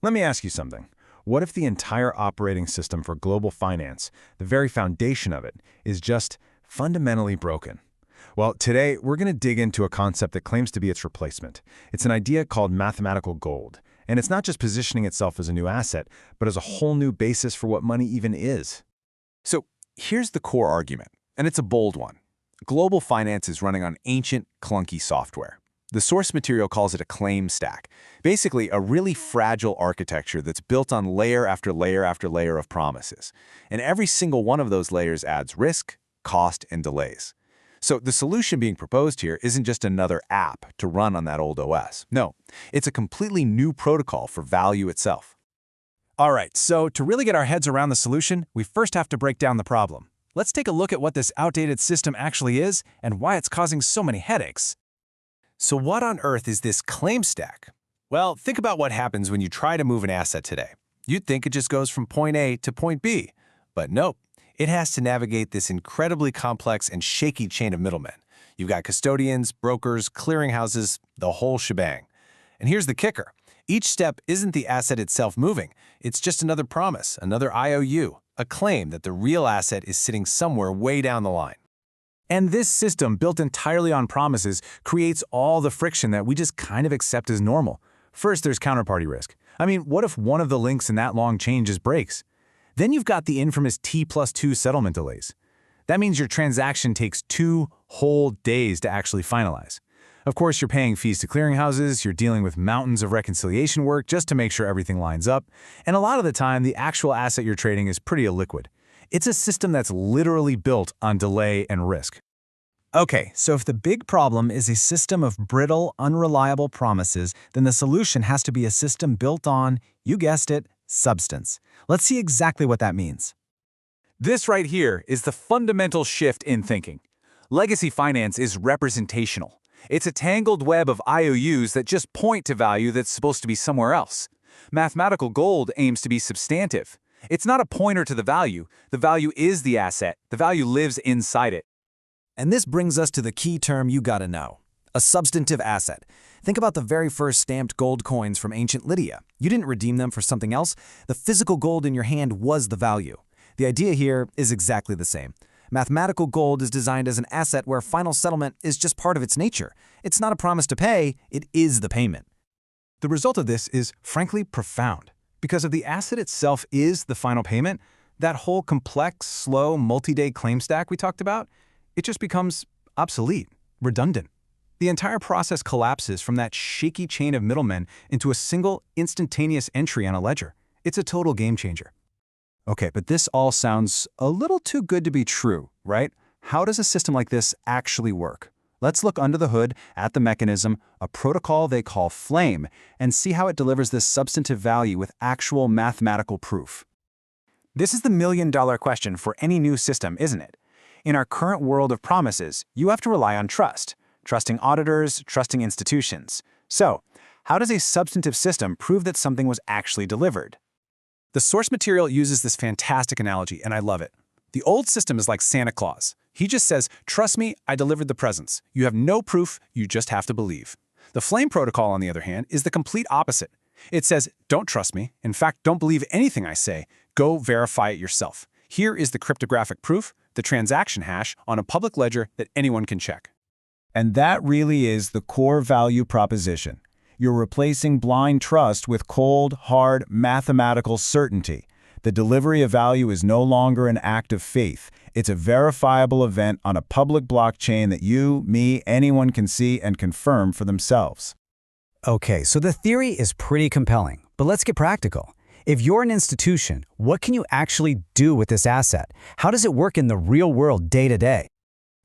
Let me ask you something. What if the entire operating system for global finance, the very foundation of it, is just fundamentally broken? Well, today we're going to dig into a concept that claims to be its replacement. It's an idea called mathematical gold. And it's not just positioning itself as a new asset, but as a whole new basis for what money even is. So here's the core argument, and it's a bold one. Global finance is running on ancient, clunky software. The source material calls it a claim stack, basically a really fragile architecture that's built on layer after layer after layer of promises. And every single one of those layers adds risk, cost, and delays. So the solution being proposed here isn't just another app to run on that old OS. No, it's a completely new protocol for value itself. All right, so to really get our heads around the solution, we first have to break down the problem. Let's take a look at what this outdated system actually is and why it's causing so many headaches. So what on earth is this claim stack? Well, think about what happens when you try to move an asset today. You'd think it just goes from point A to point B, but nope. It has to navigate this incredibly complex and shaky chain of middlemen. You've got custodians, brokers, clearinghouses, the whole shebang. And here's the kicker. Each step isn't the asset itself moving. It's just another promise, another IOU, a claim that the real asset is sitting somewhere way down the line. And this system, built entirely on promises, creates all the friction that we just kind of accept as normal. First, there's counterparty risk. I mean, what if one of the links in that long chain just breaks? Then you've got the infamous T+2 settlement delays. That means your transaction takes 2 whole days to actually finalize. Of course, you're paying fees to clearinghouses, you're dealing with mountains of reconciliation work just to make sure everything lines up, and a lot of the time, the actual asset you're trading is pretty illiquid. It's a system that's literally built on delay and risk. Okay, so if the big problem is a system of brittle, unreliable promises, then the solution has to be a system built on, you guessed it, substance. Let's see exactly what that means. This right here is the fundamental shift in thinking. Legacy finance is representational. It's a tangled web of IOUs that just point to value that's supposed to be somewhere else. Mathematical gold aims to be substantive. It's not a pointer to the value is the asset, the value lives inside it. And this brings us to the key term you gotta know. A substantive asset. Think about the very first stamped gold coins from ancient Lydia. You didn't redeem them for something else. The physical gold in your hand was the value. The idea here is exactly the same. Mathematical gold is designed as an asset where final settlement is just part of its nature. It's not a promise to pay, it is the payment. The result of this is, frankly, profound. Because if the asset itself is the final payment, that whole complex, slow, multi-day claim stack we talked about, it just becomes obsolete, redundant. The entire process collapses from that shaky chain of middlemen into a single, instantaneous entry on a ledger. It's a total game changer. Okay, but this all sounds a little too good to be true, right? How does a system like this actually work? Let's look under the hood at the mechanism, a protocol they call Flame, and see how it delivers this substantive value with actual mathematical proof. This is the million-dollar question for any new system, isn't it? In our current world of promises, you have to rely on trust. Trusting auditors, trusting institutions. So, how does a substantive system prove that something was actually delivered? The source material uses this fantastic analogy, and I love it. The old system is like Santa Claus. He just says, trust me, I delivered the presents. You have no proof, you just have to believe. The Flame protocol, on the other hand, is the complete opposite. It says, don't trust me. In fact, don't believe anything I say. Go verify it yourself. Here is the cryptographic proof, the transaction hash, on a public ledger that anyone can check. And that really is the core value proposition. You're replacing blind trust with cold, hard, mathematical certainty. The delivery of value is no longer an act of faith. It's a verifiable event on a public blockchain that you, me, anyone can see and confirm for themselves. Okay, so the theory is pretty compelling, but let's get practical. If you're an institution, what can you actually do with this asset? How does it work in the real world day to day?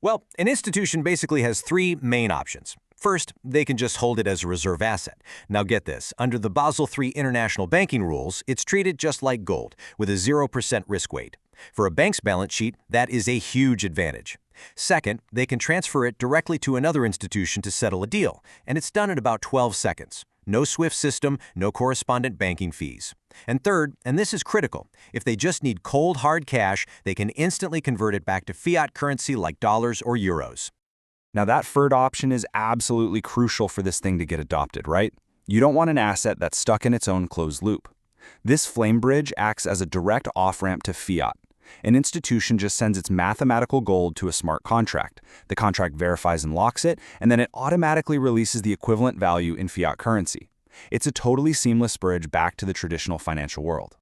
Well, an institution basically has 3 main options. First, they can just hold it as a reserve asset. Now get this, under the Basel III international banking rules, it's treated just like gold, with a 0% risk weight. For a bank's balance sheet, that is a huge advantage. Second, they can transfer it directly to another institution to settle a deal, and it's done in about 12 seconds. No SWIFT system, no correspondent banking fees. And third, and this is critical, if they just need cold, hard cash, they can instantly convert it back to fiat currency like dollars or euros. Now that third option is absolutely crucial for this thing to get adopted, right? You don't want an asset that's stuck in its own closed loop. This flame bridge acts as a direct off-ramp to fiat. An institution just sends its mathematical gold to a smart contract. The contract verifies and locks it, and then it automatically releases the equivalent value in fiat currency. It's a totally seamless bridge back to the traditional financial world.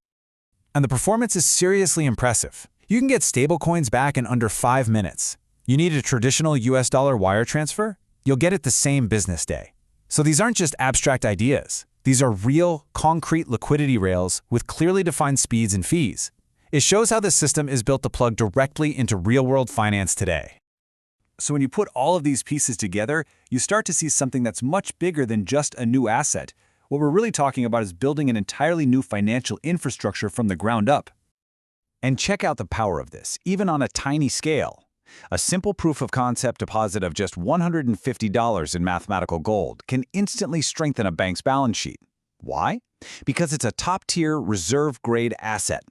And the performance is seriously impressive. You can get stablecoins back in under 5 minutes. You need a traditional US dollar wire transfer? You'll get it the same business day. So these aren't just abstract ideas. These are real, concrete liquidity rails with clearly defined speeds and fees. It shows how this system is built to plug directly into real-world finance today. So when you put all of these pieces together, you start to see something that's much bigger than just a new asset. What we're really talking about is building an entirely new financial infrastructure from the ground up. And check out the power of this, even on a tiny scale. A simple proof of concept deposit of just $150 in mathematical gold can instantly strengthen a bank's balance sheet. Why? Because it's a top-tier reserve-grade asset.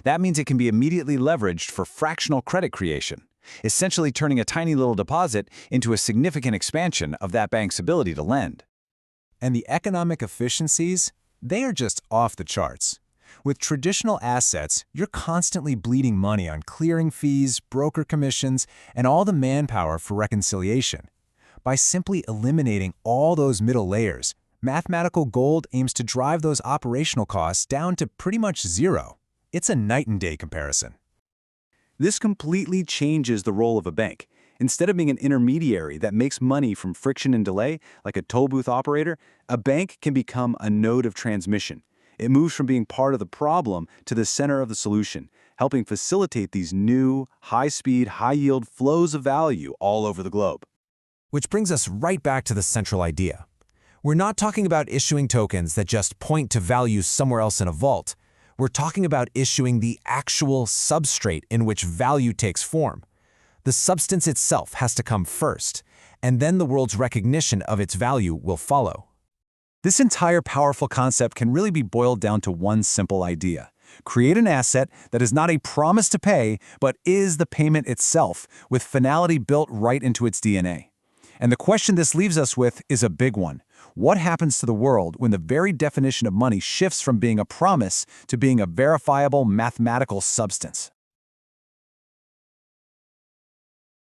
That means it can be immediately leveraged for fractional credit creation, essentially turning a tiny little deposit into a significant expansion of that bank's ability to lend. And the economic efficiencies, they are just off the charts. With traditional assets, you're constantly bleeding money on clearing fees, broker commissions, and all the manpower for reconciliation. By simply eliminating all those middle layers, mathematical gold aims to drive those operational costs down to pretty much zero. It's a night and day comparison. This completely changes the role of a bank. Instead of being an intermediary that makes money from friction and delay, like a toll booth operator, a bank can become a node of transmission. It moves from being part of the problem to the center of the solution, helping facilitate these new, high-speed, high-yield flows of value all over the globe. Which brings us right back to the central idea. We're not talking about issuing tokens that just point to value somewhere else in a vault. We're talking about issuing the actual substrate in which value takes form. The substance itself has to come first, and then the world's recognition of its value will follow. This entire powerful concept can really be boiled down to one simple idea. Create an asset that is not a promise to pay, but is the payment itself, with finality built right into its DNA. And the question this leaves us with is a big one. What happens to the world when the very definition of money shifts from being a promise to being a verifiable mathematical substance?